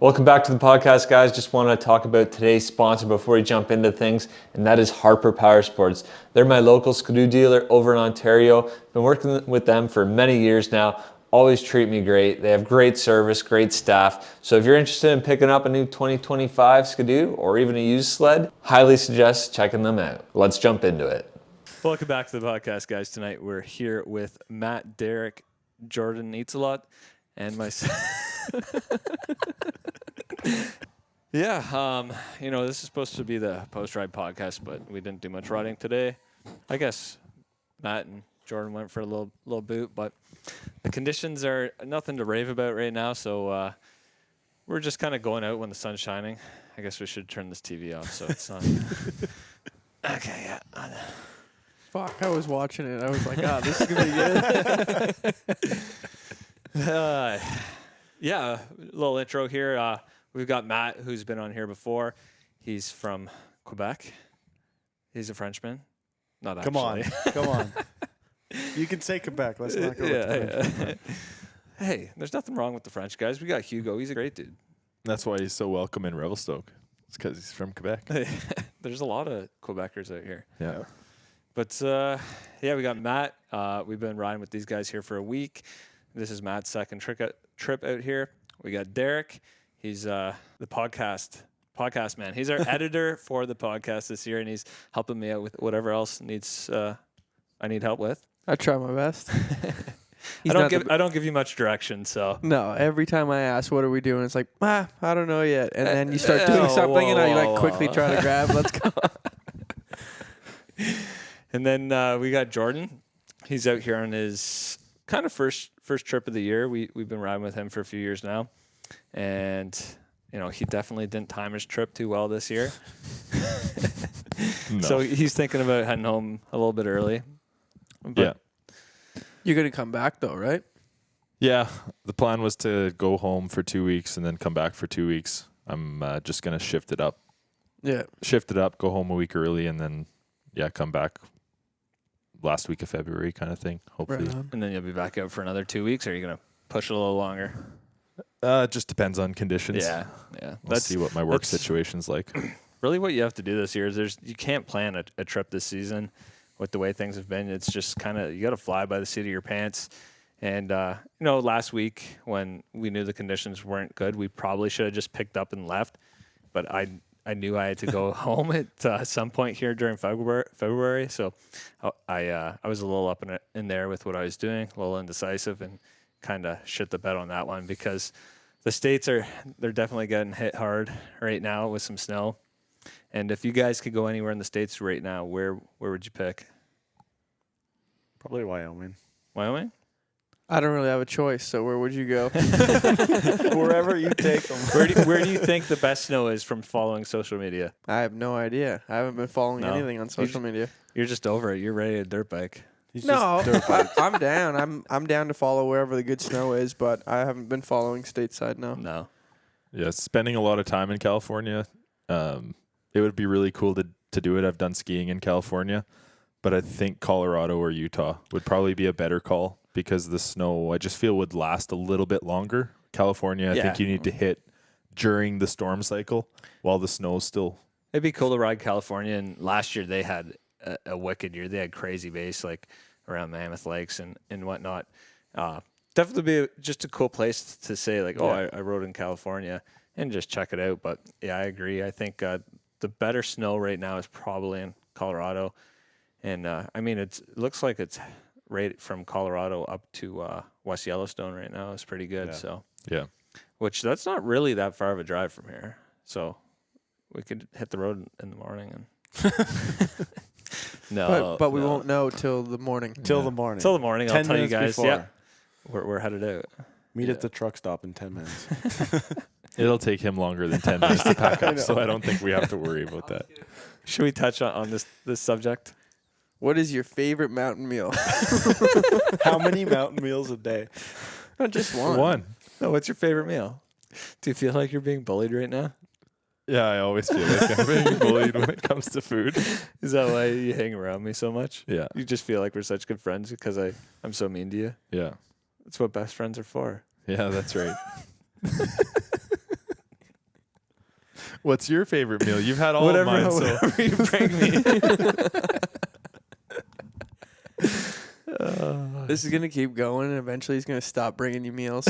Welcome back to the podcast, guys. Just want to talk about today's sponsor before we jump into things, and that is Harper Power Sports. They're my local Skidoo dealer over in Ontario. Been working with them for many years now. Always treat me great. They have great service, great staff. So if you're interested in picking up a new 2025 Skidoo or even a used sled, highly suggest checking them out. Let's jump into it. Welcome back to the podcast, guys. Tonight we're here with Matt, Deryk, Jordan Eats a Lot, and myself. Yeah, this is supposed to be the post-ride podcast, but we didn't do much riding today. I guess Matt and Jordan went for a little boot, but the conditions are nothing to rave about right now, so we're just kind of going out when the sun's shining. I guess we should turn this TV off so it's on. Okay, yeah. Fuck, I was watching it. I was like, this is going to be good. Yeah, a little intro here. We've got Matt, who's been on here before. He's from Quebec. He's a Frenchman. Not actually. Come on. You can say Quebec. Let's not go with the French. Hey, there's nothing wrong with the French guys. We got Hugo. He's a great dude. That's why he's so welcome in Revelstoke. It's because he's from Quebec. There's a lot of Quebecers out here. Yeah. But, we got Matt. We've been riding with these guys here for a week. This is Matt's second trip out here. We got Deryk. He's the podcast man. He's our editor for the podcast this year, and he's helping me out with whatever else I need help with. I try my best. I don't give you much direction, so. No, every time I ask, what are we doing? It's like, I don't know yet. And then you start doing something, and you quickly try to grab. Let's go. And then we got Jordan. He's out here on his kind of first trip of the year. We've been riding with him for a few years now, and he definitely didn't time his trip too well this year. No. So he's thinking about heading home a little bit early. Yeah. You're going to come back, though, right? Yeah. The plan was to go home for 2 weeks and then come back for 2 weeks. I'm just going to shift it up. Yeah. Shift it up, go home a week early, and then, come back last week of February kind of thing, hopefully. Right on. And then you'll be back out for another 2 weeks, or are you going to push a little longer? It just depends on conditions. Yeah. Let's see what my work situation's like. Really what you have to do this year is you can't plan a trip this season with the way things have been. It's just kind of, you got to fly by the seat of your pants. And, last week when we knew the conditions weren't good, we probably should have just picked up and left. But I knew I had to go home at some point here during February. So I was a little up in there with what I was doing, a little indecisive, and kind of shit the bed on that one because the States they're definitely getting hit hard right now with some snow. And if you guys could go anywhere in the States right now, where would you pick? Probably Wyoming. Wyoming? I don't really have a choice, so where would you go? Wherever you take them. Where do you think the best snow is from following social media? I have no idea. I haven't been following anything on social media. You're just over it. You're ready to dirt bike. I'm down. I'm down to follow wherever the good snow is, but I haven't been following stateside, no. Yeah, spending a lot of time in California. It would be really cool to do it. I've done skiing in California, but I think Colorado or Utah would probably be a better call because the snow, I just feel, would last a little bit longer. California, I think you need to hit during the storm cycle while the snow's still. It'd be cool to ride California, and last year they had a wicked year. They had crazy base like around Mammoth Lakes and whatnot. Definitely be just a cool place to say I rode in California and just check it out. But yeah, I agree. I think the better snow right now is probably in Colorado, and it looks like it's right from Colorado up to West Yellowstone right now. It's pretty good. Yeah. So yeah, which that's not really that far of a drive from here. So we could hit the road in the morning and. But we won't know till the morning. Till the morning. Till the morning. I'll tell you guys. Before. Yeah, we're headed out. Meet at the truck stop in 10 minutes. it'll take him longer than 10 minutes to pack up, so I don't think we have to worry about that. Should we touch on this subject? What is your favorite mountain meal? How many mountain meals a day? Not just one. One. No, what's your favorite meal? Do you feel like you're being bullied right now? Yeah, I always feel like I'm being bullied when it comes to food. Is that why you hang around me so much? Yeah. You just feel like we're such good friends because I'm so mean to you? Yeah. That's what best friends are for. Yeah, that's right. What's your favorite meal? You've had all whatever, of mine. So whatever you bring me. This is gonna keep going, and eventually he's gonna stop bringing you meals.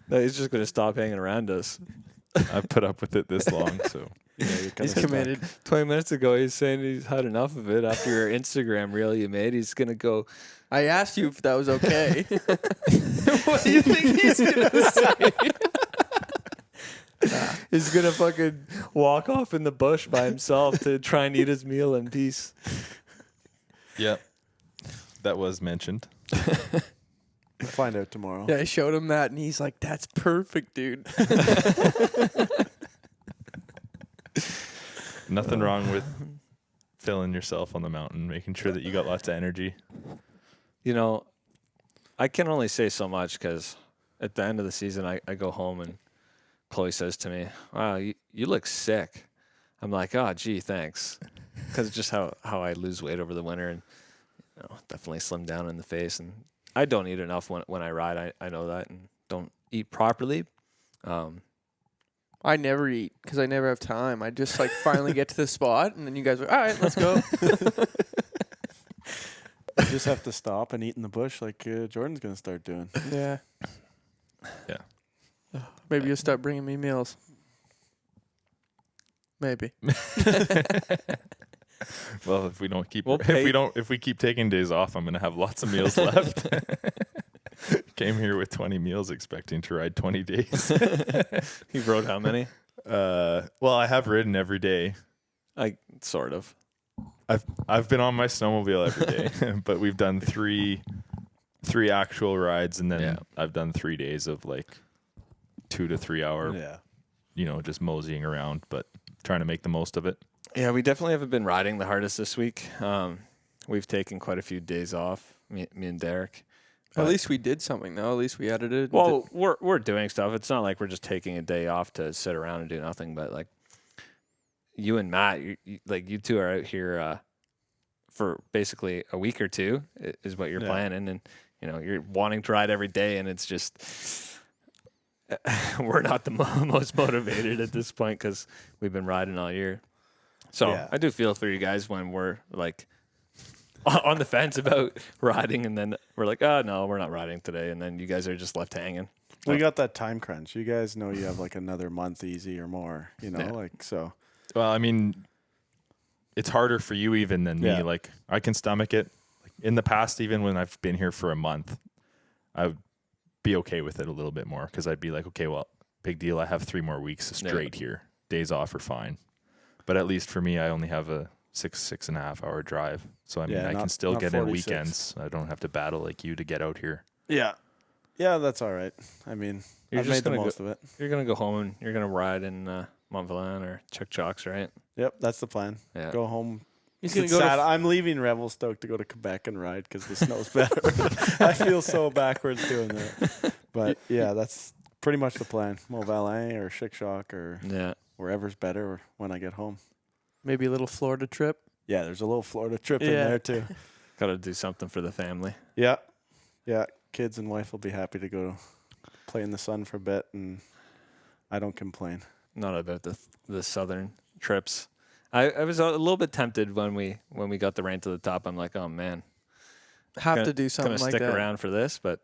No, he's just gonna stop hanging around us. I've put up with it this long. So He's committed. 20 minutes ago, he's saying he's had enough of it after your Instagram reel you made. He's gonna go. I asked you if that was okay. What do you think he's gonna say? He's gonna fucking walk off in the bush by himself to try and eat his meal in peace. yeah, that was mentioned. We'll find out tomorrow. Yeah, I showed him that, and he's like, "That's perfect, dude." Nothing wrong with filling yourself on the mountain, making sure that you got lots of energy. You know, I can only say so much because at the end of the season, I go home and Chloe says to me, "Wow, you look sick." I'm like, "Oh, gee, thanks," because it's just how I lose weight over the winter and definitely slim down in the face. And I don't eat enough when I ride. I know that, and don't eat properly. I never eat because I never have time. I just like finally get to the spot, and then you guys are, all right, let's go. You just have to stop and eat in the bush like Jordan's going to start doing. Yeah. Yeah. Maybe you'll start bringing me meals. Maybe. Well, if we don't keep We'll if we keep taking days off, I'm gonna have lots of meals left. Came here with 20 meals, expecting to ride 20 days. You rode how many? Well, I have ridden every day. Sort of. I've been on my snowmobile every day, but we've done three actual rides, and then I've done 3 days of like 2 to 3 hour, just moseying around, but trying to make the most of it. Yeah, we definitely haven't been riding the hardest this week. We've taken quite a few days off, me and Deryk. At least we did something, though. At least we edited. Well, we're doing stuff. It's not like we're just taking a day off to sit around and do nothing. But like you and Matt, you two are out here for basically a week or two is what you're planning, and you're wanting to ride every day, and it's just we're not the most motivated at this point because we've been riding all year. So I do feel for you guys when we're like on the fence about riding, and then we're like, oh no, we're not riding today, and then you guys are just left hanging. We got that time crunch. You guys know you have like another month easy or more, like so. Well, I mean, it's harder for you even than me. Like I can stomach it. Like, in the past, even when I've been here for a month, I would be okay with it a little bit more because I'd be like, okay, well, big deal. I have 3 more weeks straight here. Days off are fine. But at least for me, I only have a 6.5 hour drive. So, I mean, I can still get 46. in weekends. I don't have to battle like you to get out here. Yeah. Yeah, that's all right. I mean, I've made the most of it. You're going to go home and you're going to ride in Mont Valin or Chuck Chalks, right? Yep, that's the plan. Yeah. Go home. He's gonna It's go. sad. I'm leaving Revelstoke to go to Quebec and ride because the snow's better. I feel so backwards doing that. But yeah, that's pretty much the plan. Mont Valin or Chic-Choc or wherever's better when I get home. Maybe a little Florida trip. Yeah, there's a little Florida trip in there too. Got to do something for the family. Yeah. Yeah, kids and wife will be happy to go play in the sun for a bit, and I don't complain. Not about the southern trips. I was a little bit tempted when we got the rain to the top. I'm like, oh man, Have to do something gonna like stick that. around for this, but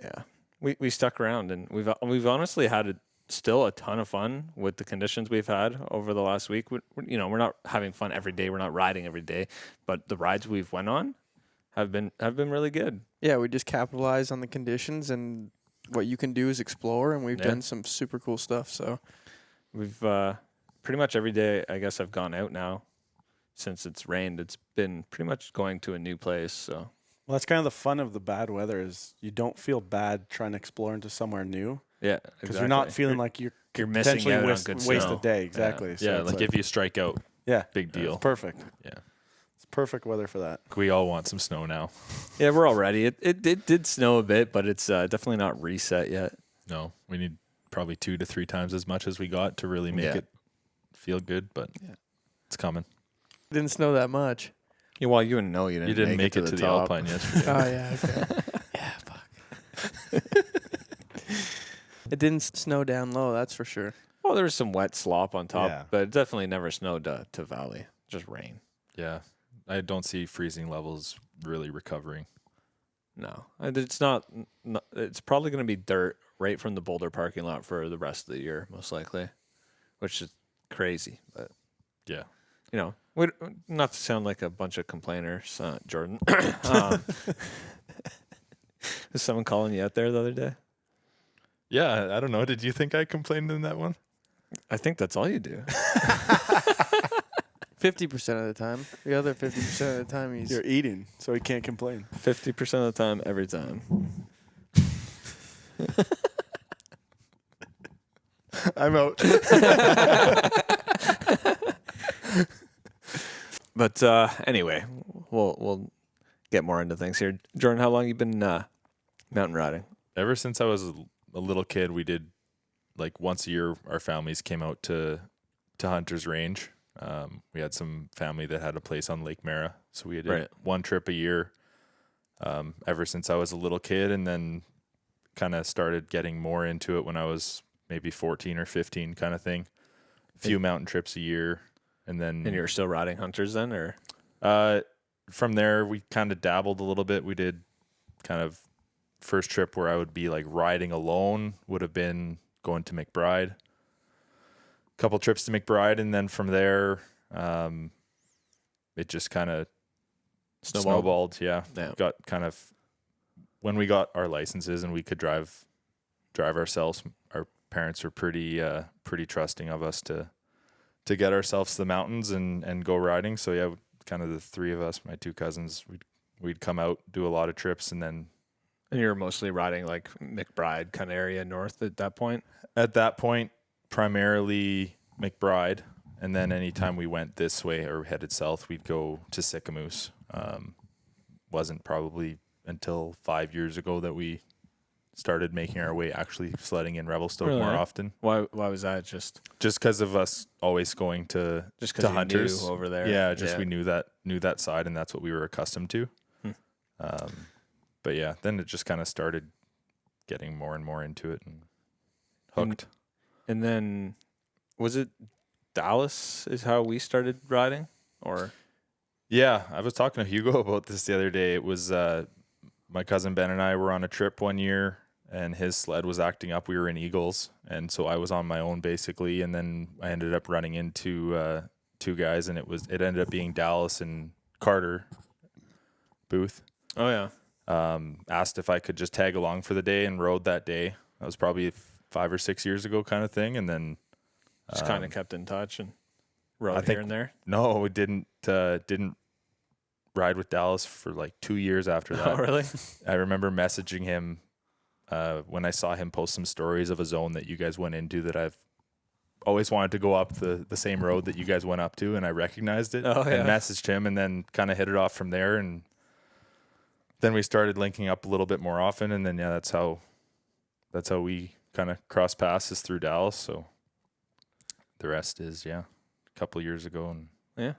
yeah, we stuck around, and we've honestly had still a ton of fun with the conditions we've had over the last week. We're not having fun every day. We're not riding every day, but the rides we've went on have been really good. Yeah, we just capitalize on the conditions, and what you can do is explore, and we've done some super cool stuff. So we've pretty much every day, I guess, I've gone out now since it's rained. It's been pretty much going to a new place. So Well, that's kind of the fun of the bad weather is you don't feel bad trying to explore into somewhere new. yeah, Because you're not feeling like you're missing potentially out on waste good a snow. day. Exactly. So Yeah, it's like if you strike out, big deal. It's perfect. Yeah. It's perfect weather for that. We all want some snow now. Yeah, we're all ready. It did snow a bit, but it's definitely not reset yet. No, we need probably 2 to 3 times as much as we got to really make it feel good, but it's coming. it didn't snow that much. Yeah, well, you know you didn't make it to the top. Alpine yesterday. Oh yeah, okay. Yeah, fuck. It didn't snow down low, that's for sure. Well, there was some wet slop on top, Yeah. but it definitely never snowed to valley. Just rain. Yeah. I don't see freezing levels really recovering. No, and it's not. It's probably going to be dirt right from the Boulder parking lot for the rest of the year, most likely, which is crazy. But Yeah. you know, not to sound like a bunch of complainers, Jordan. Was someone calling you out there the other day? Yeah, I don't know. Did you think I complained in that one? I think that's all you do. 50% of the time. The other 50% of the time he's You're eating, so he can't complain. 50% of the time, every time. I'm out. But anyway, we'll get more into things here. Jordan, how long you been mountain riding? Ever since I was a little kid, we did like once a year. Our families came out to Hunter's Range. We had some family that had a place on Lake Mara, so we did Right. one trip a year. Ever since I was a little kid, and then kind of started getting more into it when I was maybe 14 or 15, kind of thing. A few mountain trips a year, and then And you were still riding hunters then, or? from there we kind of dabbled a little bit. We did kind of first trip where I would be like riding alone would have been going to McBride. Couple trips to McBride, and then from there, it just kind of snowballed. Yeah. Got kind of when we got our licenses and we could drive ourselves. Our parents were pretty trusting of us to get ourselves to the mountains and go riding. So yeah, kind of the three of us, my two cousins, we'd come out, do a lot of trips, and then. And you were mostly riding like McBride kind of area north at that point? At that point, primarily McBride, and then anytime we went this way or headed south, we'd go to Sycamoose. Wasn't probably until 5 years ago that we started making our way actually sledding in Revelstoke more often. Why was that? Just because of us always going to Hunters knew over there. Yeah, we knew that side, and that's what we were accustomed to. But yeah, then it just kind of started getting more and more into it and hooked. And then was it Dallas is how we started riding, or? Yeah, I was talking to Hugo about this the other day. It was my cousin Ben and I were on a trip one year, and his sled was acting up. We were in Eagles, and so I was on my own basically. And then I ended up running into two guys, and it ended up being Dallas and Carter Booth. Oh yeah. Asked if I could just tag along for the day and rode that day. That was probably 5 or 6 years ago, kind of thing. And then just kind of kept in touch and rode here and there. No, we didn't ride with Dallas for like 2 years after that. Oh, really? I remember messaging him when I saw him post some stories of a zone that you guys went into that I've always wanted to go up the same road that you guys went up to, and I recognized it and messaged him, and then kind of hit it off from there. And then we started linking up a little bit more often, and then that's how we kind of cross paths through Dallas. So the rest is a couple years ago, and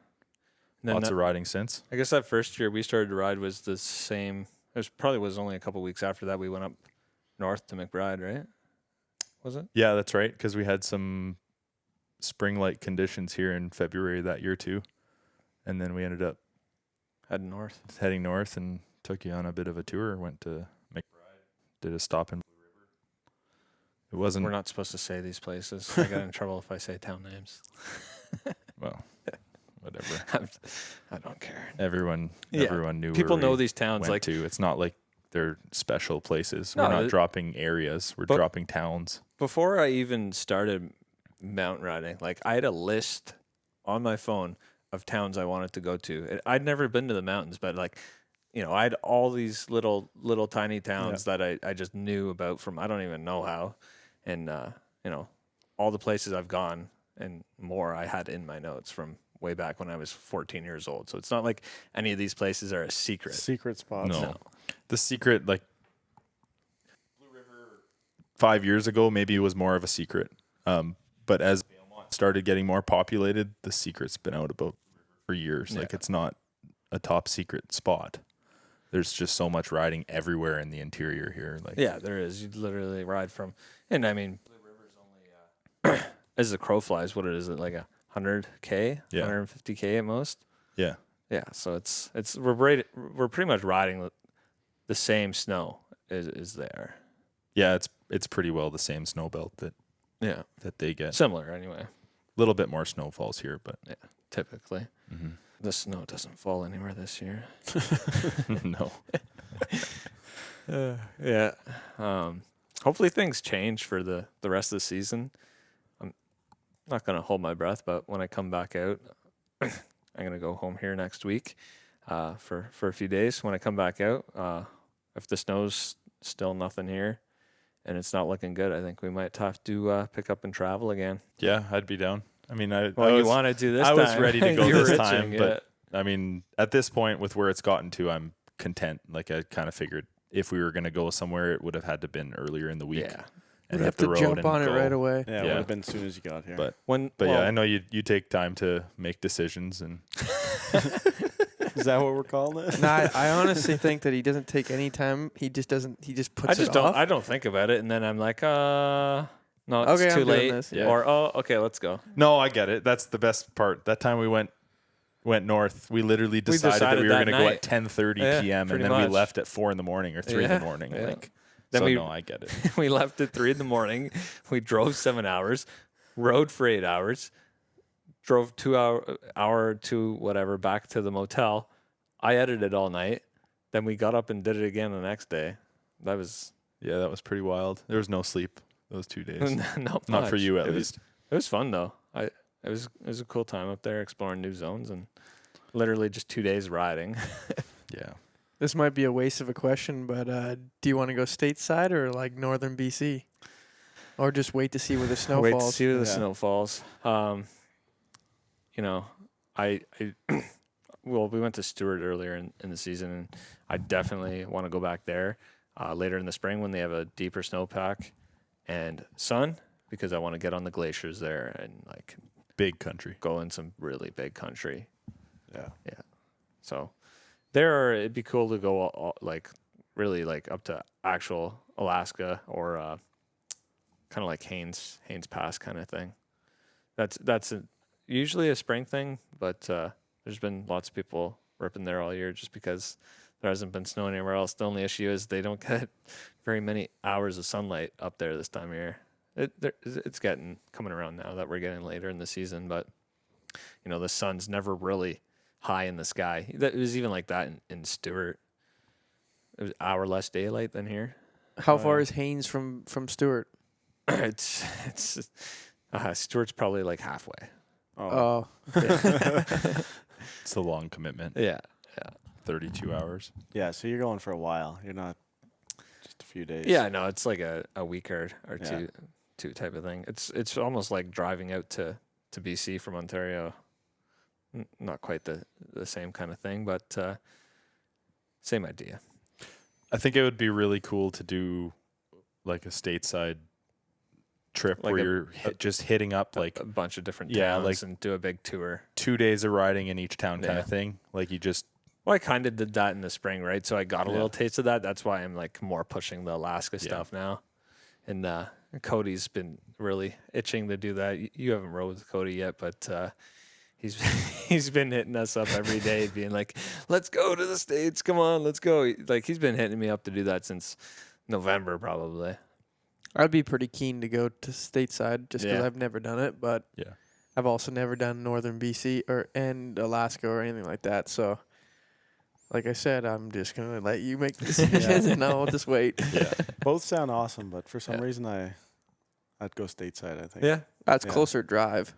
lots of riding since. I guess that first year we started to ride was the same. It was only a couple weeks after that we went up north to McBride, right? Was it? Yeah, that's right. Because we had some spring-like conditions here in February that year too, and then we ended up heading north and took you on a bit of a tour. Went to McBride, did a stop in Blue River. It wasn't. We're not supposed to say these places. I got in trouble if I say town names. Well, whatever. I don't care. Everyone knew. People where know we these towns. went Like to. It's not like they're special places. No, We're not dropping areas. We're dropping towns. Before I even started mountain riding, like I had a list on my phone of towns I wanted to go to. I'd never been to the mountains, but like, I had all these little tiny towns that I just knew about from I don't even know how, and all the places I've gone and more I had in my notes from way back when I was 14 years old. So it's not like any of these places are a secret. Secret spots. No. The secret, like Blue River 5 years ago, maybe it was more of a secret. But as Valemont started getting more populated, the secret's been out about for years. Like it's not a top secret spot. There's just so much riding everywhere in the interior here. Like there is. You literally ride from, and I mean, Blue River's only as the crow flies, what is it, like 100K, Yeah. 150K at most? Yeah. Yeah, so we're pretty much riding the same snow is there. Yeah, it's pretty well the same snow belt that they get. Similar anyway. A little bit more snow falls here, but Yeah, typically. mm-hmm. The snow doesn't fall anywhere this year. No. Yeah. Hopefully things change for the rest of the season. I'm not going to hold my breath, but when I come back out, I'm going to go home here next week for a few days. When I come back out, if the snow's still nothing here and it's not looking good, I think we might have to pick up and travel again. Yeah, I'd be down. I mean, you want to do this I time. was ready to go You're this itching, time, yeah. but I mean, at this point with where it's gotten to, I'm content. Like I kind of figured if we were going to go somewhere, it would have had to been earlier in the week. Yeah. And We'd have hit the to road jump and on it go. right away. Yeah, it would have been as soon as you got here. But Well, yeah, I know you take time to make decisions, and Is that what we're calling it? No, I honestly think that he doesn't take any time. He just doesn't. He just puts it off. I don't think about it, and then I'm like, no, it's Okay, too I'm doing late. this. Yeah. Or okay, let's go. no, I get it. That's the best part. That time we went north, we literally decided that we were that going to go night. at 10:30 Yeah, p.m. and pretty then we much. left at 4 a.m. or 3 Yeah, a.m. yeah. Like, Then so we- no, I get it. We left at 3 a.m. We drove 7 hours, rode for 8 hours, drove 2 hour to whatever back to the motel. I edited all night. Then we got up and did it again the next day. That was Yeah, that was pretty wild. There was no sleep those 2 days. not Not for much. you, at It was- least. It was fun though. It was a cool time up there exploring new zones and literally just 2 days riding. Yeah. This might be a waste of a question, but do you want to go stateside or like northern BC, or just wait to see where the snow Wait to falls? see where the Yeah. snow falls. I well, we went to Stewart earlier in the season, and I definitely want to go back there later in the spring when they have a deeper snowpack and sun, because I want to get on the glaciers there and like Big country. go in some really big country. Yeah. So it'd be cool to go like really like up to actual Alaska or kind of like Haines Pass kind of thing. That's usually a spring thing, but there's been lots of people ripping there all year just because there hasn't been snow anywhere else. The only issue is they don't get very many hours of sunlight up there this time of year. It's coming around now that we're getting later in the season, but the sun's never really high in the sky. It was even like that in Stewart. It was an hour less daylight than here. How far is Haines from Stewart? It's Stewart's probably like halfway. Oh, It's a long commitment. Yeah. 32 hours. Yeah, so you're going for a while. You're not just a few days. Yeah, no, it's like a week or Yeah. two type of thing. It's almost like driving out to BC from Ontario. Not quite the same kind of thing, but same idea. I think it would be really cool to do like a stateside trip Like where a- you're just hitting up like A bunch of different Yeah, towns like- and do a big tour. 2 days of riding in each town kind Yeah. of thing. Like you just Well, I kind of did that in the spring, right? So I got a Yeah. little taste of that. That's why I'm like more pushing the Alaska Yeah. stuff now. And Cody's been really itching to do that. You haven't rode with Cody yet, but he's been hitting us up every day, being like, "Let's go to the States. Come on, let's go." Like he's been hitting me up to do that since November, probably. I'd be pretty keen to go to stateside just because Yeah. I've never done it, but Yeah. I've also never done northern BC and Alaska or anything like that. So, like I said, I'm just gonna let you make the decisions, and I'll just wait. yeah. Both sound awesome, but for some Yeah. reason I'd go stateside, I think. Yeah. That's Yeah. closer drive.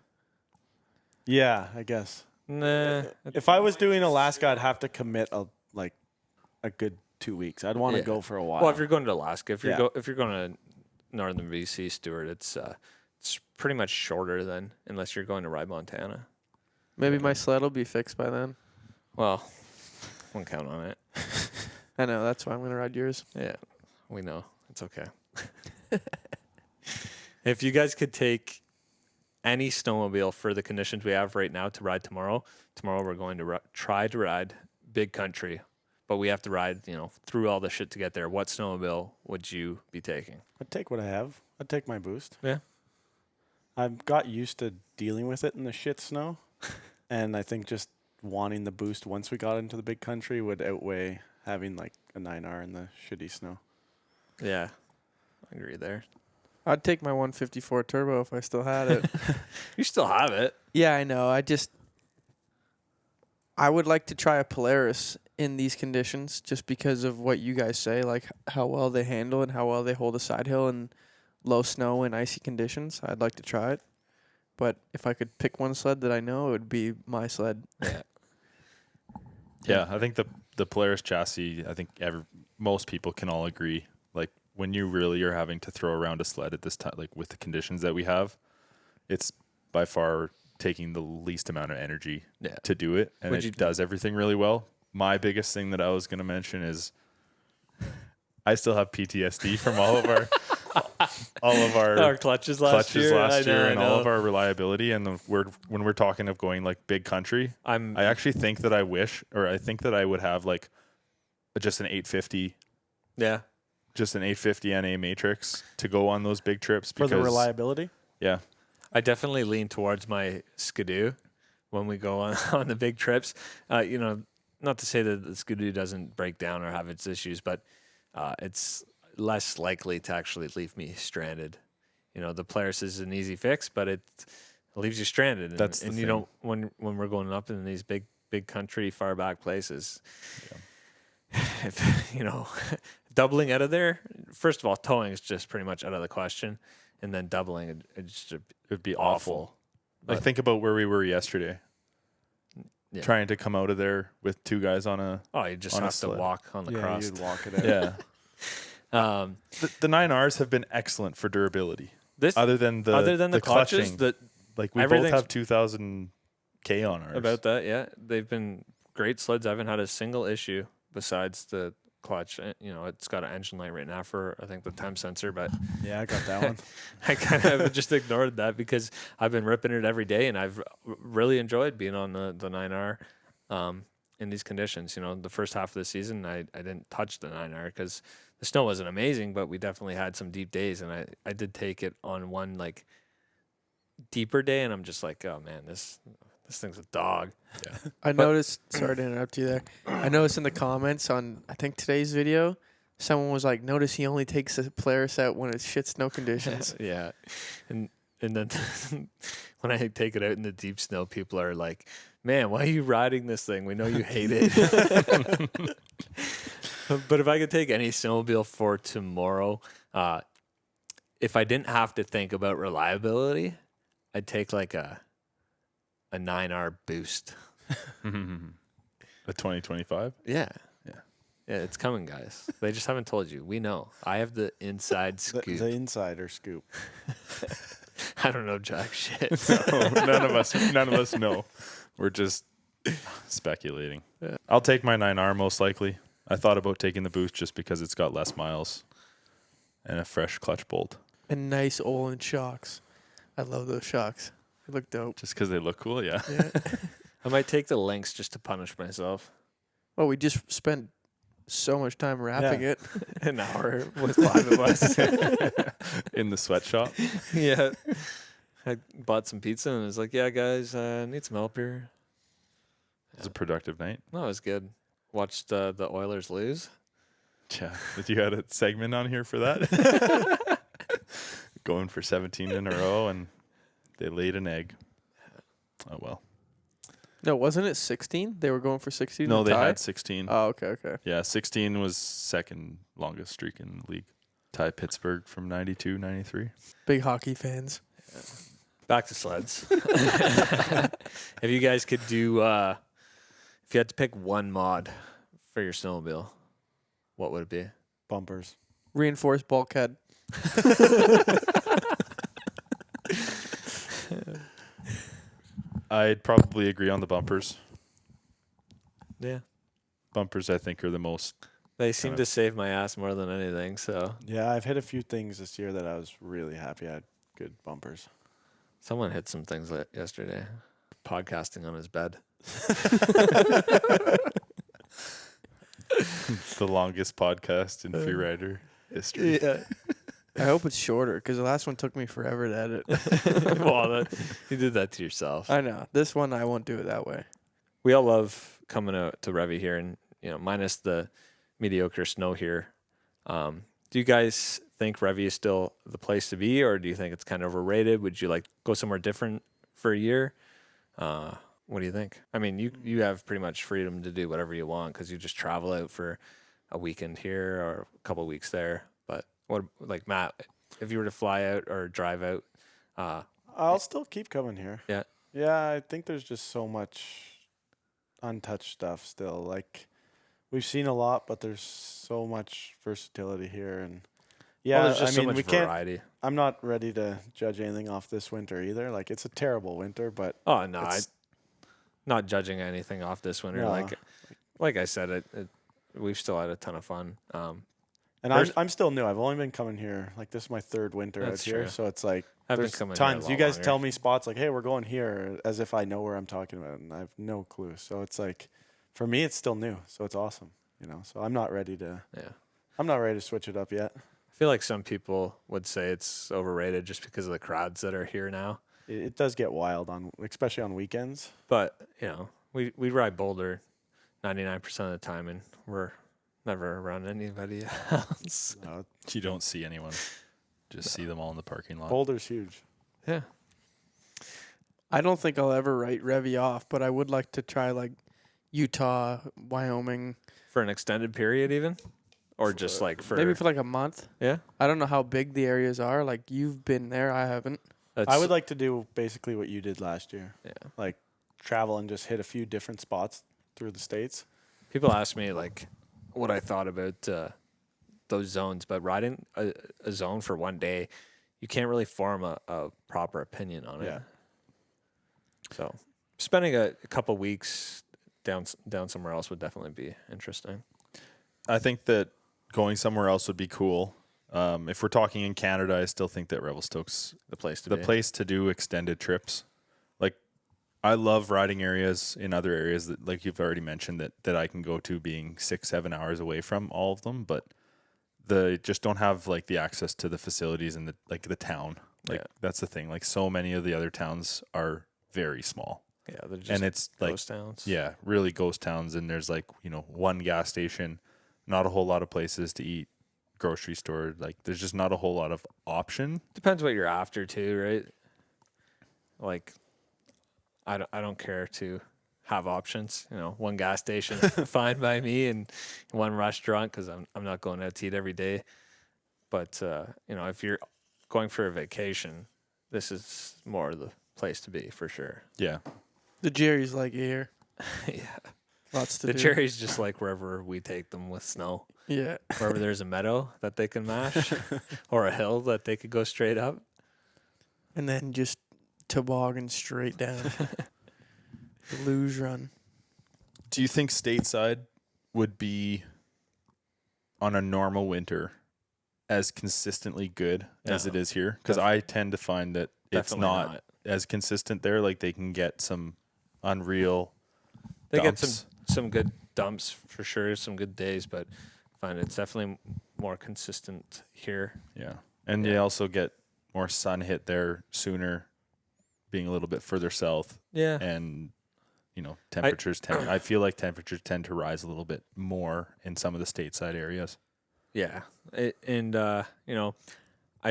Yeah, I guess. Nah. If I was doing Alaska, I'd have to commit a good 2 weeks. I'd want to Yeah. go for a while. Well, if you're going to Alaska, if you're Yeah. if you're going to northern BC, Stewart, it's pretty much shorter than unless you're going to ride Montana. Maybe my sled will be fixed by then. Well, won't count on it. I know, that's why I'm gonna ride yours. Yeah, we know. It's okay. If you guys could take any snowmobile for the conditions we have right now to ride tomorrow we're going to try to ride big country, but we have to ride, through all the shit to get there. What snowmobile would you be taking? I'd take what I have. I'd take my boost. Yeah. I've got used to dealing with it in the shit snow, and I think just wanting the boost once we got into the big country would outweigh having like a 9R in the shitty snow. Yeah, I agree there. I'd take my 154 turbo if I still had it. You still have it. Yeah, I know. I would like to try a Polaris in these conditions just because of what you guys say, like how well they handle and how well they hold a side hill in low snow and icy conditions. I'd like to try it. But if I could pick one sled that I know, it would be my sled. Yeah. Yeah, I think the Polaris chassis, I think most people can all agree, like when you really are having to throw around a sled at this time, like with the conditions that we have, it's by far taking the least amount of energy to do it, and it does everything really well. My biggest thing that I was going to mention is I still have PTSD from all of our clutches last year, and all of our reliability. And when we're talking of going like big country, I actually think that I think that I would have like just an 850. Yeah. Just an 850 NA Matrix to go on those big trips. For the reliability? Yeah. I definitely lean towards my Skidoo when we go on the big trips. Not to say that the Skidoo doesn't break down or have its issues, but it's less likely to actually leave me stranded. The Polaris is an easy fix, but it leaves you stranded. That's and the you thing. don't when we're going up in these big country, far back places. Yeah. If doubling out of there, first of all, towing is just pretty much out of the question, and then doubling it would be awful. Like think about where we were yesterday. Yeah. Trying to come out of there with two guys on a you just on a have to sled. walk on the crust. You'd walk it out. Yeah. The 9Rs have been excellent for durability. This other than the clutches, clutching, like we both have 2,000 K on ours. About that, yeah, they've been great sleds. I haven't had a single issue besides the clutch. It's got an engine light right now for I think the temp sensor, but yeah, I got that one. I kind of just ignored that because I've been ripping it every day, and I've really enjoyed being on the 9R in these conditions. The first half of the season, I didn't touch the 9R because the snow wasn't amazing, but we definitely had some deep days, and I did take it on one like deeper day, and I'm just like, oh man, this thing's a dog. Yeah. I noticed, sorry to interrupt you there. I noticed in the comments on, I think today's video, someone was like, notice he only takes the Polaris out when it's shit snow conditions. Yeah. And then when I take it out in the deep snow, people are like, man, why are you riding this thing? We know you hate it. But if I could take any snowmobile for tomorrow, if I didn't have to think about reliability, I'd take like a 9R boost. A 2025? Yeah, it's coming, guys. They just haven't told you. We know. I have the inside scoop. The insider scoop. I don't know jack shit. No, none of us know. We're just speculating. Yeah. I'll take my 9R most likely. I thought about taking the boost just because it's got less miles and a fresh clutch bolt. And nice Olin shocks. I love those shocks. They look dope. Just because they look cool, yeah. I might take the Lynx just to punish myself. Well, we just spent so much time wrapping it. An hour with 5 of us. In the sweatshop. Yeah. I bought some pizza and was like, yeah, guys, need some help here. It was a productive night. No, it was good. Watched the Oilers lose. Yeah. Did you had a segment on here for that? Going for 17 in a row, and they laid an egg. Oh, well. No, wasn't it 16? They were going for 16? No, they tie? had 16. Oh, okay. Yeah, 16 was second longest streak in the league. Tie Pittsburgh from 92, 93. Big hockey fans. Yeah. Back to sleds. If you guys could do, if you had to pick one mod for your snowmobile, what would it be? Bumpers. Reinforced bulkhead. I'd probably agree on the bumpers. Yeah. Bumpers, I think, are the most... They seem to save my ass more than anything, so... Yeah, I've hit a few things this year that I was really happy I had good bumpers. Someone hit some things yesterday. Podcasting on his bed. The longest podcast in freerider history. Yeah. I hope it's shorter because the last one took me forever to edit. Well, you did that to yourself. I know. This one, I won't do it that way. We all love coming out to Revy here, and minus the mediocre snow here. Do you guys think Revy is still the place to be, or do you think it's kind of overrated? Would you like go somewhere different for a year? What do you think? I mean, you have pretty much freedom to do whatever you want because you just travel out for a weekend here or a couple of weeks there. But what, like Matt, if you were to fly out or drive out, I'll still keep coming here. Yeah. Yeah, I think there's just so much untouched stuff still. Like, we've seen a lot, but there's so much versatility here, and there's just so much variety. I'm not ready to judge anything off this winter either. Like, it's a terrible winter, but oh no, I'm not judging anything off this winter. No. Like I said, we've still had a ton of fun. And I'm still new. I've only been coming here. Like, this is my third winter out here, so it's like there's tons. You guys tell me spots like, "Hey, we're going here," as if I know where I'm talking about, and I have no clue. So it's like, for me, it's still new. So it's awesome, So I'm not ready to. Yeah. I'm not ready to switch it up yet. I feel like some people would say it's overrated just because of the crowds that are here now. It does get wild especially on weekends. But we ride Boulder 99% of the time, and we're never around anybody else. No, You don't see anyone. Just see them all in the parking lot. Boulder's huge. Yeah. I don't think I'll ever write Revy off, but I would like to try like Utah, Wyoming. For an extended period even? Or just like for... Maybe for like a month. Yeah? I don't know how big the areas are. Like, you've been there. I haven't. I would like to do basically what you did last year. Yeah. Like, travel and just hit a few different spots through the States. People ask me, like, what I thought about those zones, but riding a zone for one day, you can't really form a proper opinion on it. Yeah. So spending a couple weeks down somewhere else would definitely be interesting. I think that going somewhere else would be cool. If we're talking in Canada, I still think that Revelstoke's The place to the be. place to do extended trips. Like, I love riding areas in other areas that, like you've already mentioned, that I can go to being 6-7 hours away from all of them, but they just don't have like the access to the facilities and the town. Like, that's the thing. Like, so many of the other towns are very small. Yeah, they're just And it's like, ghost towns. yeah, really ghost towns. And there's like, one gas station, not a whole lot of places to eat, grocery store. Like, there's just not a whole lot of option. Depends what you're after too, right? Like, I don't care to have options. One gas station fine by me, and one restaurant because I'm not going out to eat every day. But if you're going for a vacation, this is more the place to be for sure. Yeah. The Jerry's like here. Yeah, Lots to the do. cherries just like wherever we take them with snow. Yeah. Wherever there's a meadow that they can mash, or a hill that they could go straight up. And then just toboggan straight down. The luge run. Do you think stateside would be, on a normal winter, as consistently good as it is here? Because I tend to find that it's not as consistent there. Like, they can get some unreal They dumps. get some good dumps for sure, some good days, but I find it's definitely more consistent here. Yeah. And they also get more sun hit there sooner, being a little bit further south. Yeah. And, temperatures I feel like temperatures tend to rise a little bit more in some of the stateside areas. Yeah. I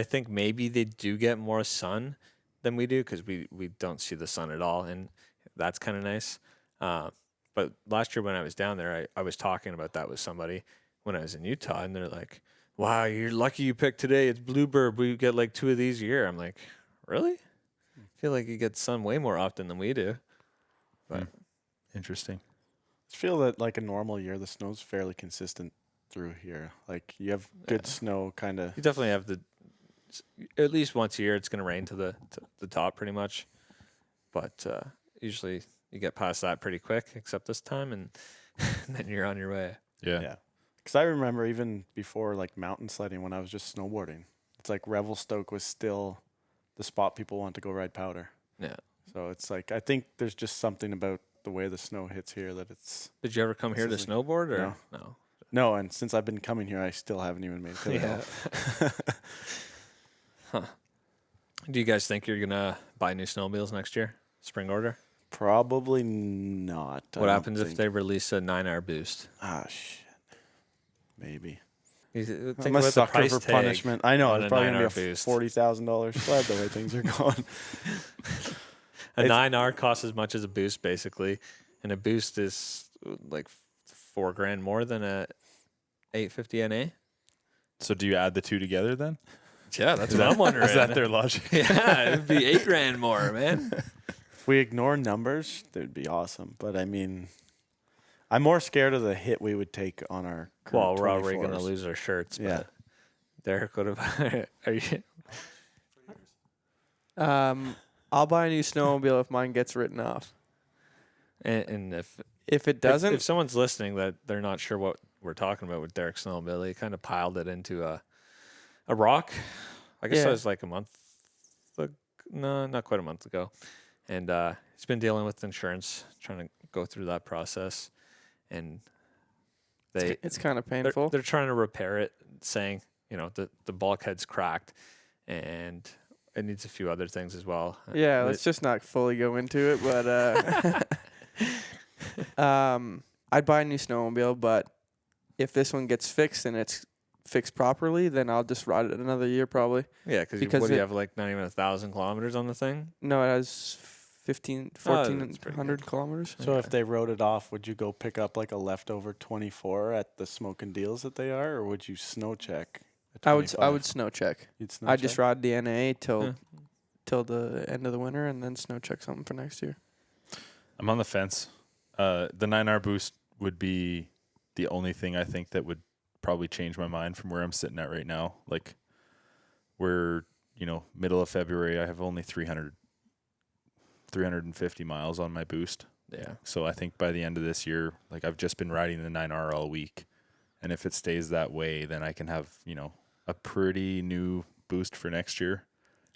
think maybe they do get more sun than we do because we don't see the sun at all, and that's kind of nice. But last year when I was down there, I was talking about that with somebody when I was in Utah, and they're like, wow, you're lucky you picked today. It's Bluebird. We get like 2 of these a year. I'm like, really? I feel like you get sun way more often than we do. But Interesting. I feel that like a normal year, the snow's fairly consistent through here. Like, you have good snow kind of. you definitely have at least once a year, it's going to rain to the top pretty much. But usually you get past that pretty quick, except this time, and then you're on your way. Yeah. Because I remember even before, like, mountain sledding, when I was just snowboarding, it's like Revelstoke was still the spot people want to go ride powder. Yeah. So it's like, I think there's just something about the way the snow hits here that it's. Did you ever come here to This is snowboard or no? No, and since I've been coming here, I still haven't even made it to the hill. Do you guys think you're going to buy new snowmobiles next year? Spring order? Probably not. What happens if they release a 9R boost? Ah, shit. Maybe. Think I'm a about the sucker price for tag punishment. I know. on It's a probably going 9R to be a boost. $40,000 sled the way things are going. A 9R costs as much as a boost, basically. And a boost is like $4,000 more than a 850 NA. So do you add the two together then? Yeah, that's what I'm wondering. Is that their logic? Yeah, it'd be $8,000 more, man. If we ignore numbers, that would be awesome. But I mean, I'm more scared of the hit we would take on our current Well, we're already 24s. going to lose our shirts. But Yeah. Deryk would have. Are you? I'll buy a new snowmobile if mine gets written off. And If it doesn't, if someone's listening that they're not sure what we're talking about with Deryk Snowmobile, he kind of piled it into a rock. I guess Yeah. that was like a month. No, not quite a month ago. And he's been dealing with insurance, trying to go through that process. And it's kind of they're, painful. they're trying to repair it, saying, the bulkhead's cracked and it needs a few other things as well. Yeah, let's just not fully go into it, but I'd buy a new snowmobile, but if this one gets fixed and it's fixed properly, then I'll just ride it another year probably. Yeah, because what do you have, like not even 1,000 kilometers on the thing? No, it has 1,400 kilometers. So if they wrote it off, would you go pick up like a leftover 24 at the smoking deals that they are, or would you snow check? I would snow check. You'd snow I'd check? just ride the NA till the end of the winter and then snow check something for next year. I'm on the fence. The 9R boost would be the only thing I think that would probably change my mind from where I'm sitting at right now. Like, we're, middle of February. I have only 350 miles on my boost. Yeah. So I think by the end of this year, like, I've just been riding the 9R all week. And if it stays that way, then I can have, a pretty new boost for next year.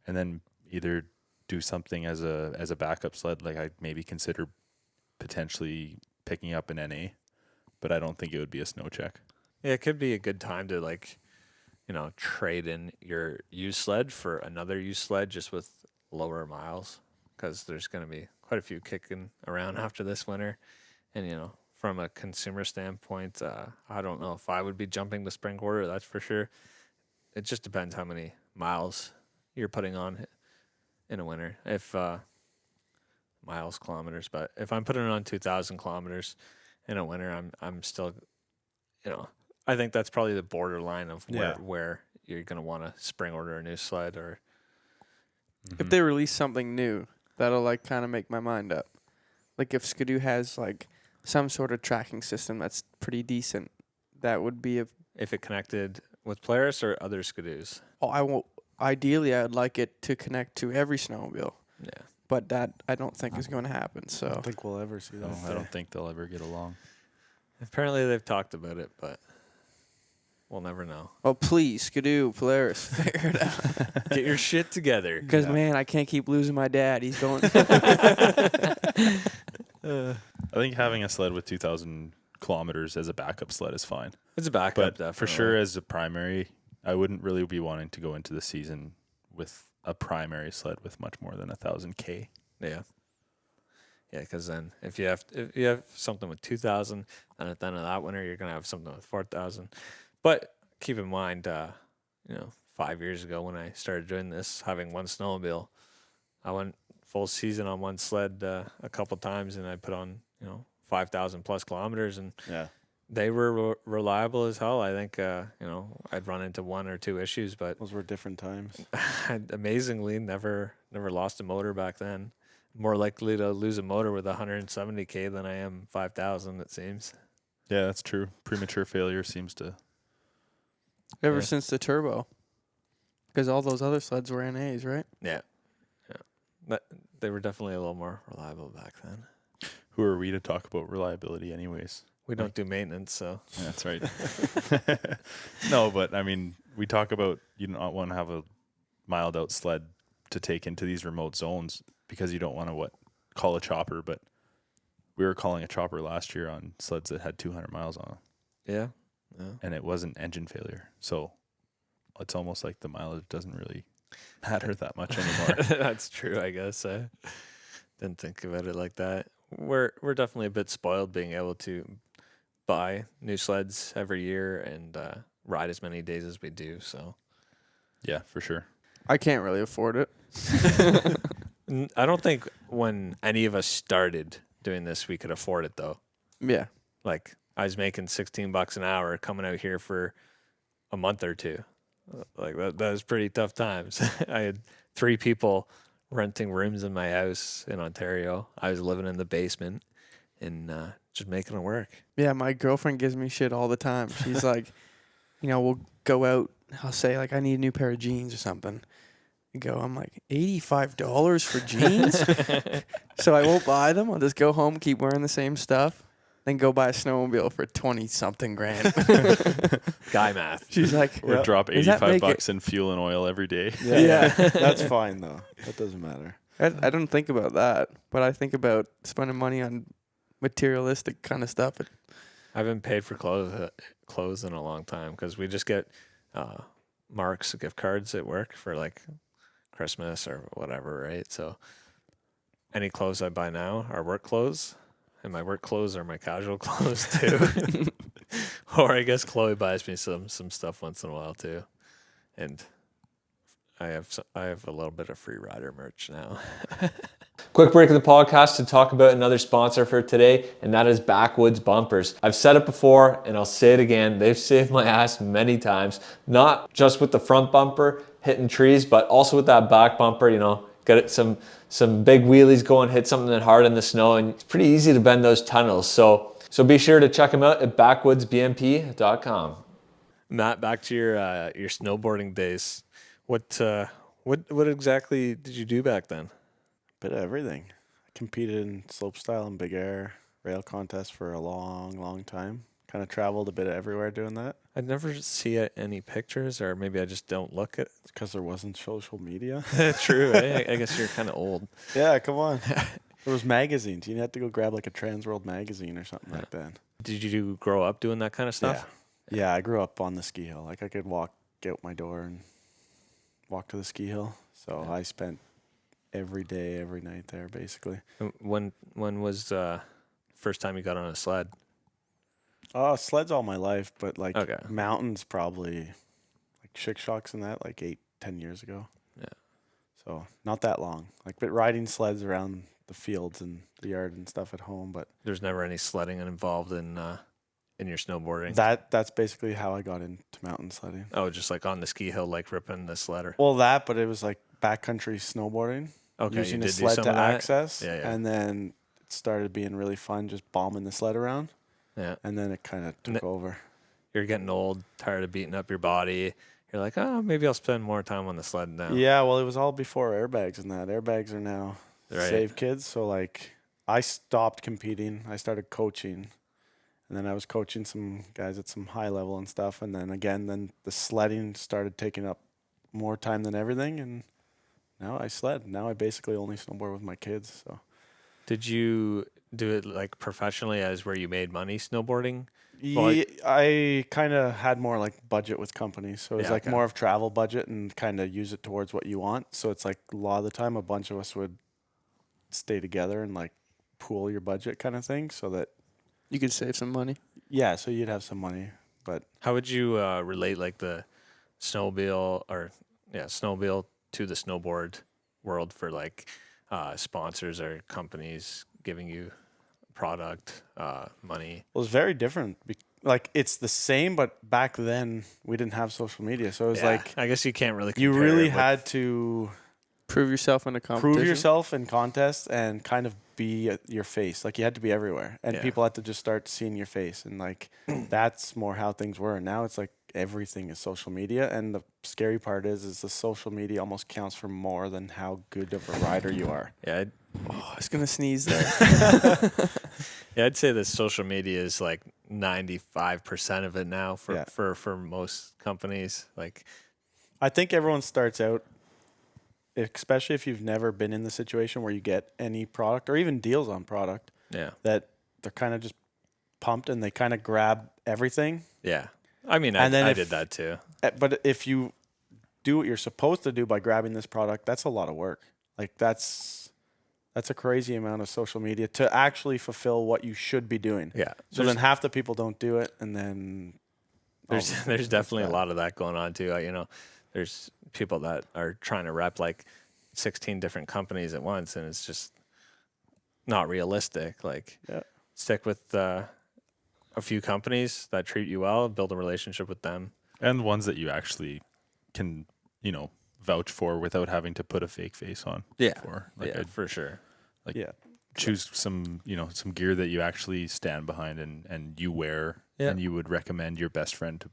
And then either do something as a backup sled. Like, I'd maybe consider potentially picking up an NA, but I don't think it would be a snow check. Yeah, it could be a good time to trade in your used sled for another used sled just with lower miles, because there's going to be quite a few kicking around after this winter. And, from a consumer standpoint, I don't know if I would be jumping the spring order, that's for sure. It just depends how many miles you're putting on in a winter. If kilometers, but if I'm putting it on 2,000 kilometers in a winter, I'm still, I think that's probably the borderline of where you're going to want to spring order a new sled. Or if they release something new, that'll kind of make my mind up. Like if Skidoo has some sort of tracking system that's pretty decent, that would be if it connected with Polaris or other Skidoos. Ideally, I'd like it to connect to every snowmobile. Yeah. But that I don't think is going to happen. So I don't think we'll ever see that. I don't think they'll ever get along. Apparently they've talked about it, but we'll never know. Oh, please, Skidoo, Polaris, figure it out. Get your shit together. Because, man, I can't keep losing my dad. He's going. I think having a sled with 2,000 kilometers as a backup sled is fine. It's a backup, But definitely. for sure, as a primary, I wouldn't really be wanting to go into the season with a primary sled with much more than 1,000 K. Yeah. Yeah, because then if you have something with 2,000, then at the end of that winter you're gonna have something with 4,000. But keep in mind, 5 years ago when I started doing this, having one snowmobile, I went full season on one sled a couple times, and I put on 5,000 plus kilometers, and they were reliable as hell. I think I'd run into one or two issues, but those were different times. Amazingly, never lost a motor back then. More likely to lose a motor with 170K than I am 5,000, it seems. Yeah, that's true. Premature failure seems to... Ever since the turbo. Because all those other sleds were NAs, right? Yeah. But they were definitely a little more reliable back then. Who are we to talk about reliability anyways? We don't do maintenance, so. Yeah, that's right. No, but I mean, we talk about you don't want to have a mild out sled to take into these remote zones because you don't want to call a chopper, but we were calling a chopper last year on sleds that had 200 miles on them. Yeah. And it wasn't engine failure. So it's almost like the mileage doesn't really matter that much anymore. That's true, I guess. I didn't think about it like that. We're definitely a bit spoiled being able to buy new sleds every year and ride as many days as we do. So Yeah, for sure. I can't really afford it. I don't think when any of us started doing this, we could afford it though. Yeah. Like I was making $16 an hour coming out here for a month or two. Like that was pretty tough times. I had 3 people renting rooms in my house in Ontario. I was living in the basement and just making it work. Yeah, my girlfriend gives me shit all the time. She's like, we'll go out. I'll say, like, I need a new pair of jeans or something. I'm like, $85 for jeans? So I won't buy them. I'll just go home, keep wearing the same stuff, then go buy a snowmobile for 20-something grand. Guy math. She's like, Or drop Does that make $85 in fuel and oil every day. Yeah. That's fine though. That doesn't matter. I don't think about that, but I think about spending money on materialistic kind of stuff. I haven't paid for clothes in a long time because we just get Mark's gift cards at work for like Christmas or whatever, right? So any clothes I buy now are work clothes, and my work clothes are my casual clothes too. Or I guess Chloe buys me some stuff once in a while too, and I have a little bit of free rider merch now. Quick break of the podcast to talk about another sponsor for today, and that is Backwoods Bumpers. I've said it before, and I'll say it again. They've saved my ass many times, not just with the front bumper hitting trees, but also with that back bumper, get it some big wheelies going, hit something that hard in the snow, and it's pretty easy to bend those tunnels. So be sure to check them out at backwoodsbmp.com. Matt, back to your snowboarding days. What exactly did you do back then? Bit of everything. I competed in slopestyle and big air rail contests for a long, long time. Kind of traveled a bit everywhere doing that. I never see any pictures, or maybe I just don't look at. It's because there wasn't social media. True. I guess you're kind of old. Yeah, come on. There was magazines. You had to go grab like a Trans World magazine or something like that. Did you grow up doing that kind of stuff? Yeah, I grew up on the ski hill. Like I could get out my door and walk to the ski hill. So I spent every day, every night there, basically. When was first time you got on a sled? Sleds all my life, but like Okay. mountains probably like Chick Shocks and that like 8-10 years ago. Yeah. So not that long. Like, but riding sleds around the fields and the yard and stuff at home. But There's never any sledding involved in your snowboarding. that's basically how I got into mountain sledding. Oh, just like on the ski hill, like ripping the sledder. Well, but it was like backcountry snowboarding. Okay, Using you a did do sled some to of that? access. Yeah. And then it started being really fun just bombing the sled around. Yeah. And then it kind of took over. You're getting old, tired of beating up your body. You're like, oh, maybe I'll spend more time on the sled now. Yeah, well, it was all before airbags and that. Airbags are now save kids. So, like, I stopped competing. I started coaching. And then I was coaching some guys at some high level and stuff. And then again, the sledding started taking up more time than everything. And now I sled. Now I basically only snowboard with my kids. So, did you do it like professionally as where you made money snowboarding? yeah, I kind of had more like budget with companies. So it was like more of travel budget and kind of use it towards what you want. So it's like a lot of the time a bunch of us would stay together and like pool your budget kind of thing so that You could save some money. yeah, so you'd have some money. But How would you relate like the snowmobile to the snowboard world for like sponsors or companies giving you product, money? it was very different. Like it's the same, but back then we didn't have social media. So it was like I guess you can't really you compare really it with- had to Prove yourself in a competition. prove yourself in contests and kind of be your face. Like you had to be everywhere, and Yeah. people had to just start seeing your face, and like that's more how things were. And now it's like everything is social media, and the scary part is the social media almost counts for more than how good of a rider you are. Yeah, Oh, I was going to sneeze there. I'd say that social media is like 95% of it now for most companies. Like, I think everyone starts out, especially if you've never been in the situation where you get any product or even deals on product, yeah, that they're kind of just pumped and they kind of grab everything. yeah. I mean, And then I if- did that too. But if you do what you're supposed to do by grabbing this product, that's a lot of work. Like that's a crazy amount of social media to actually fulfill what you should be doing. Yeah. So then half the people don't do it, and then there's definitely a lot of that going on too. There's people that are trying to rep like 16 different companies at once, and it's just not realistic. Like, stick with a few companies that treat you well, build a relationship with them, and ones that you actually can, vouch for without having to put a fake face on. For sure. Choose some gear that you actually stand behind and you wear, and you would recommend your best friend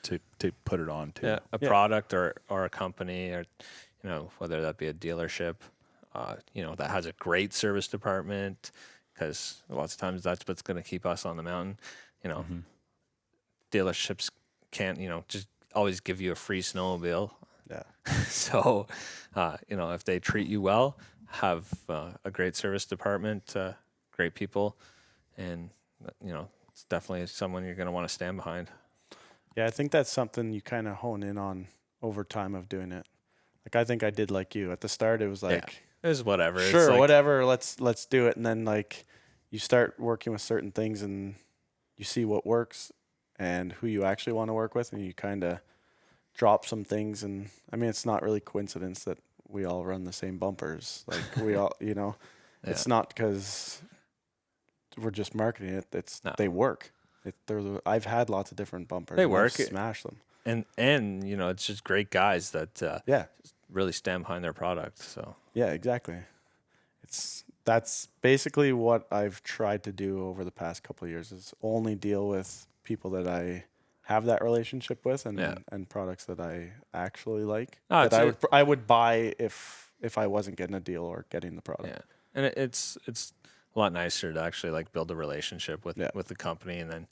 to put it on to. A product or a company, or whether that be a dealership, that has a great service department, because lots of times that's what's going to keep us on the mountain. Dealerships can't just always give you a free snowmobile. Yeah. So, if they treat you well, have a great service department, great people, and it's definitely someone you're going to want to stand behind. Yeah, I think that's something you kind of hone in on over time of doing it. Like, I think I did like you. At the start, it was like, it was whatever. Sure, it's like, whatever. Let's do it. And then like you start working with certain things, and you see what works and who you actually want to work with, and you kind of drop some things. And I mean, it's not really coincidence that we all run the same bumpers. Like we all, it's not because we're just marketing it. They work. I've had lots of different bumpers. They work. Smash them. And it's just great guys that really stand behind their product. So yeah, exactly. That's basically what I've tried to do over the past couple of years, is only deal with people that I have that relationship with, and products that I actually like, that I would buy if I wasn't getting a deal or getting the product. Yeah, and it's a lot nicer to actually like build a relationship with the company, and then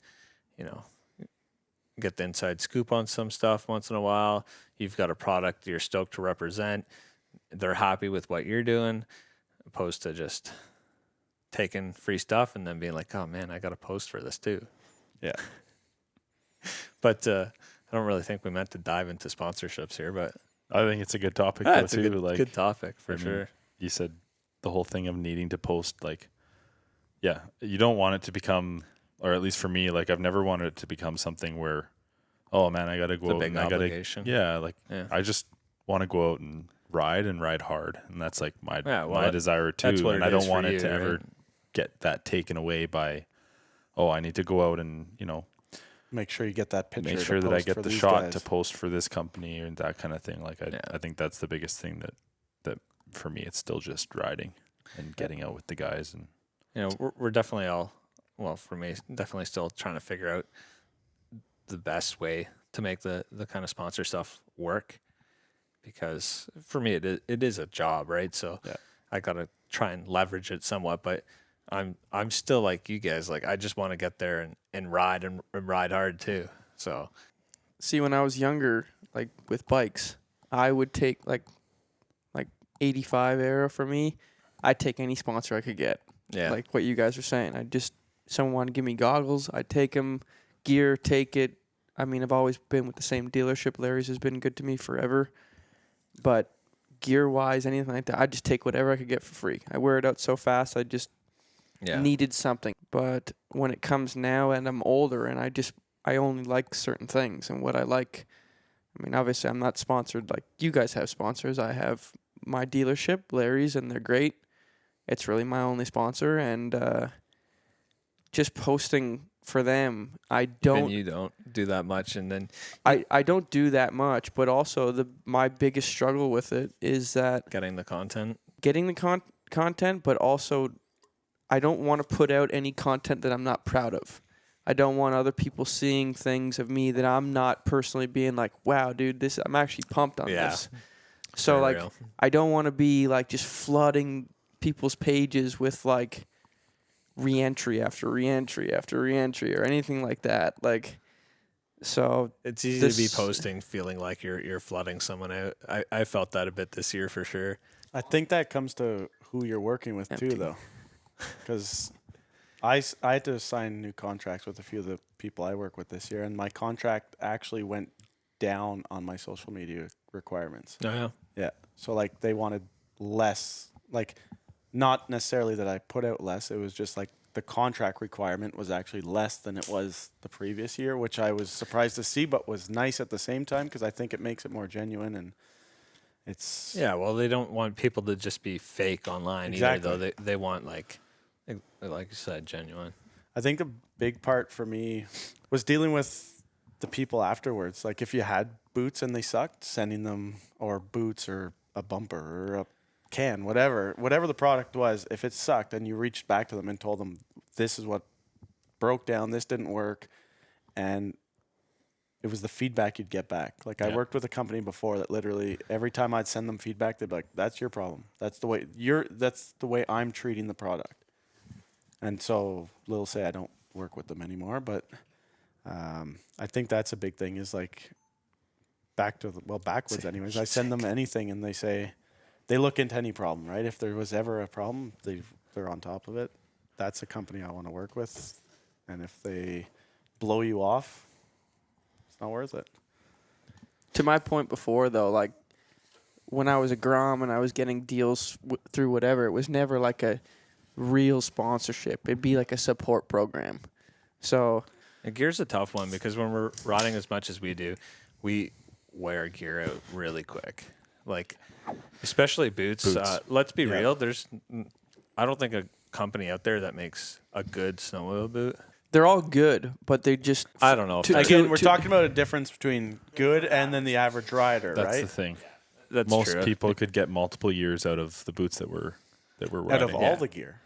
get the inside scoop on some stuff once in a while. You've got a product you're stoked to represent. They're happy with what you're doing, opposed to just taking free stuff and then being like, oh man, I got to post for this too. Yeah. But I don't really think we meant to dive into sponsorships here, but I think it's a good topic though it's too. Good topic for sure. You said the whole thing of needing to post, you don't want it to become, or at least for me, like I've never wanted it to become something where, oh man, I got to go out and obligation. I just want to go out and ride hard, and that's like my desire too. And I don't want it to ever get that taken away by, I need to go out and make sure you get that picture. Make sure that I get the shot to post for this company and that kind of thing. Like I think that's the biggest thing that for me, it's still just riding and getting out with the guys. And we're definitely for me, definitely still trying to figure out the best way to make the kind of sponsor stuff work, because for me it is a job, right? So I got to try and leverage it somewhat, but I'm still like you guys. Like I just want to get there and ride and ride hard too. So, see, when I was younger, like with bikes, I would take like 85 Aero for me. I'd take any sponsor I could get. Yeah. Like what you guys are saying. Someone wanted to give me goggles, I'd take them. Gear, take it. I mean, I've always been with the same dealership. Larry's has been good to me forever. But gear-wise, anything like that, I'd just take whatever I could get for free. I wear it out so fast, I just needed something. But when it comes now and I'm older and I only like certain things and what I like. I mean, obviously I'm not sponsored like you guys have sponsors. I have my dealership, Larry's, and they're great. It's really my only sponsor, and just posting for them, I don't. And you don't do that much, and then I don't do that much. But also my biggest struggle with it is that getting the content, content, but also I don't want to put out any content that I'm not proud of. I don't want other people seeing things of me that I'm not personally being like, wow, dude, I'm actually pumped on this. So like, real. I don't want to be like just flooding people's pages with like re-entry after re-entry after re-entry or anything like that. Like, so it's easy to be posting feeling like you're flooding someone out. I felt that a bit this year for sure. I think that comes to who you're working with too, though, because I had to sign new contracts with a few of the people I work with this year, and my contract actually went down on my social media requirements. Oh, yeah. Yeah. So like they wanted less, like not necessarily that I put out less. It was just like the contract requirement was actually less than it was the previous year, which I was surprised to see, but was nice at the same time because I think it makes it more genuine and it's. Yeah, well, they don't want people to just be fake online Exactly. either, though. They want, like you said, genuine. I think the big part for me was dealing with the people afterwards. Like if you had boots and they sucked, sending them, or boots or a bumper or a can, whatever the product was, if it sucked and you reached back to them and told them this is what broke down, this didn't work, and it was the feedback you'd get back. Like I worked with a company before that literally every time I'd send them feedback, they'd be like, "That's your problem. That's the way I'm treating the product." And so Lil say I don't work with them anymore, but I think that's a big thing is like backwards anyways. I send them anything and they look into any problem, right? If there was ever a problem, they're on top of it. That's a company I want to work with. And if they blow you off, it's not worth it. To my point before, though, like when I was a Grom and I was getting deals through whatever, it was never like a real sponsorship. It'd be like a support program. So Gear's a tough one because when we're riding as much as we do, we wear gear out really quick. Like, especially boots. Let's be real. I don't think a company out there that makes a good snowmobile boot. they're all good, but they just I don't know. If Again, we're talking about a difference between good and then the average rider, That's right? the thing. that's Most true. people could get multiple years out of the boots that we're riding. Out of all the gear.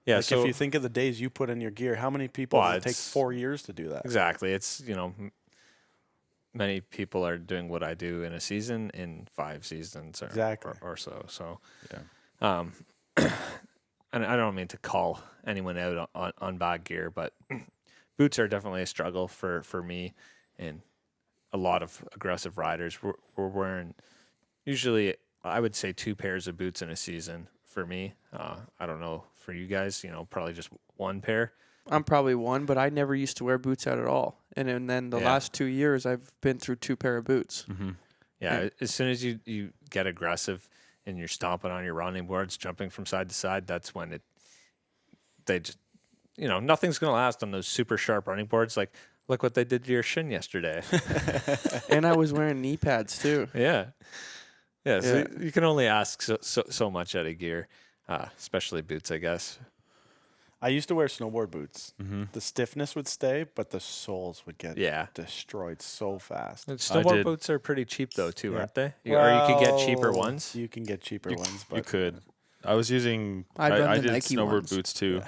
Yeah. Like So if you think of the days you put in your gear, how many people Well, does it take it's- 4 years to do that? exactly, it's many people are doing what I do in a season in 5 seasons or so. So Yeah. And I don't mean to call anyone out on bad gear, but boots are definitely a struggle for me and a lot of aggressive riders. We're wearing usually, I would say, 2 pairs of boots in a season for me. I don't know for you guys, probably just 1 pair. I'm probably one, but I never used to wear boots out at all. And then the last 2 years, I've been through 2 pair of boots. Mm-hmm. Yeah, as soon as you get aggressive and you're stomping on your running boards, jumping from side to side, that's when they just, nothing's going to last on those super sharp running boards. Like, look what they did to your shin yesterday. And I was wearing knee pads too. Yeah. So you can only ask so much out of gear, especially boots, I guess. I used to wear snowboard boots. Mm-hmm. The stiffness would stay, but the soles would get destroyed so fast. And snowboard boots are pretty cheap though too, aren't they? Well, or you could get cheaper ones. You can get cheaper ones, but You could. I was using. I'd run I the did Nike snowboard ones. boots too. Yeah.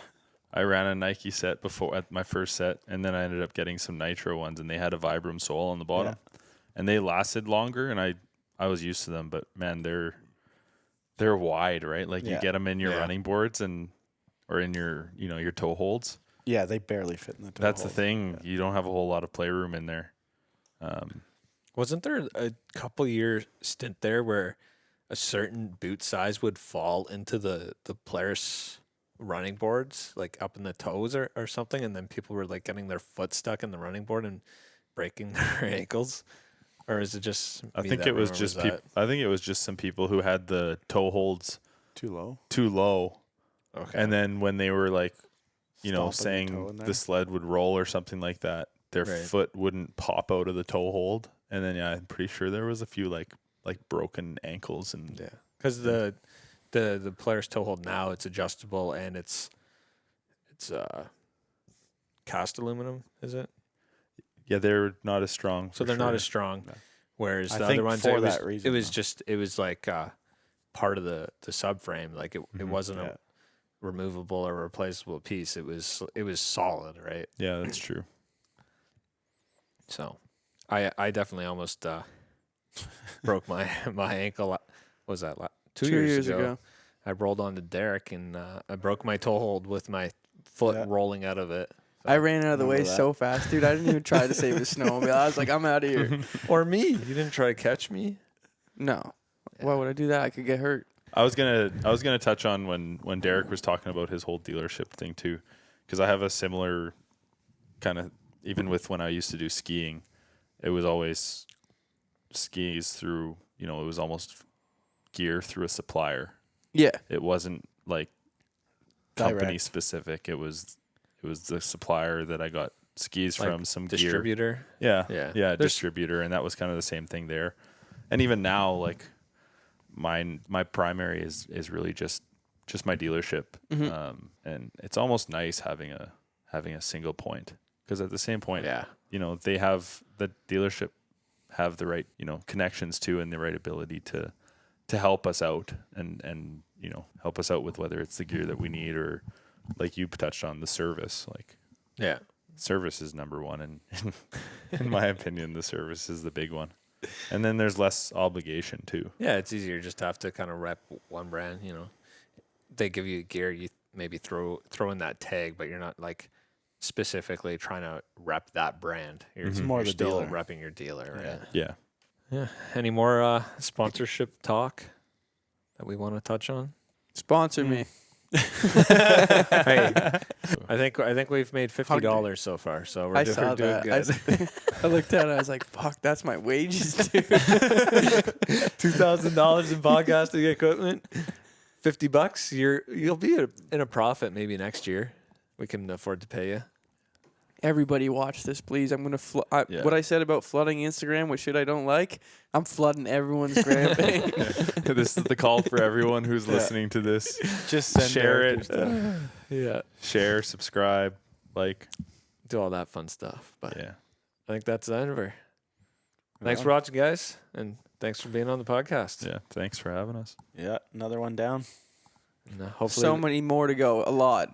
I ran a Nike set before at my first set, and then I ended up getting some Nitro ones, and they had a Vibram sole on the bottom, and they lasted longer, and I was used to them. But man, they're wide, right? Like you get them in your running boards or in your your toe holds. Yeah, they barely fit in the toe That's hold. the thing. You don't have a whole lot of playroom in there. Wasn't there a couple year stint there where a certain boot size would fall into the players' running boards, like up in the toes or something, and then people were like getting their foot stuck in the running board and breaking their ankles? Or is it just? I me think that it was remembers just that? I think it was just some people who had the toe holds too too low. Okay. And then when they were like, Stomping the toe saying in there. the sled would roll or something like that, their Right. foot wouldn't pop out of the toe hold. And then I'm pretty sure there was a few like broken ankles and Yeah, because the player's toe hold now, it's adjustable and it's cast aluminum, is it? yeah, they're not as strong. So for they're not sure. as strong. No. Whereas I the think other ones, for it was that reason, it was like part of the subframe. Like it wasn't Yeah. a removable or replaceable piece. It was solid, right? Yeah, that's true. So I definitely almost broke my ankle. What was that 2 years ago? I rolled onto Deryk and I broke my toe hold with my foot rolling out of it. I ran out of the way Remember that? so fast, dude. I didn't even try to save his snowmobile. I was like, I'm out of here. Or me. You didn't try to catch me? No. Why would I do that? I could get hurt. I was gonna touch on when Deryk was talking about his whole dealership thing too, because I have a similar kind of, even with when I used to do skiing, it was always skis through, it was almost gear through a supplier. Yeah. It wasn't like company Direct. specific. It was the supplier that I got skis Like from, some gear. distributor. Yeah. Yeah. Yeah, distributor. And that was kind of the same thing there. And even now, like my primary is really just my dealership. And it's almost nice having a single point, because at the same point, they have the dealership have the right, connections to and the right ability to help us out and help us out with whether it's the gear that we need or, like you touched on, the service. Like, Yeah. service is number one, and in my opinion, the service is the big one. And then there's less obligation too. Yeah, it's easier just to have to kind of rep one brand. They give you gear, you maybe throw in that tag, but you're not like specifically trying to rep that brand. You're, more you're the still dealer. repping your dealer. Right? Yeah. Yeah. Any more sponsorship talk that we want to touch on? Sponsor me. Hey, I think we've made $50 so far, so we're I doing saw good. that. I looked at it. I was like, "Fuck, that's my wages, dude." $2,000 in podcasting equipment, $50. You'll be in a profit maybe next year. We can afford to pay you. Everybody watch this, please. I'm gonna what I said about flooding Instagram with shit I don't like. I'm flooding everyone's gram page. This is the call for everyone who's listening to this. Just send Share Deryk it. your stuff. Yeah, Share, subscribe, like. do all that fun stuff. But Yeah. I think that's the end of her. Thanks for watching, guys, and thanks for being on the podcast. Yeah. Thanks for having us. Yeah, another one down. And, hopefully, So many more to go. A lot.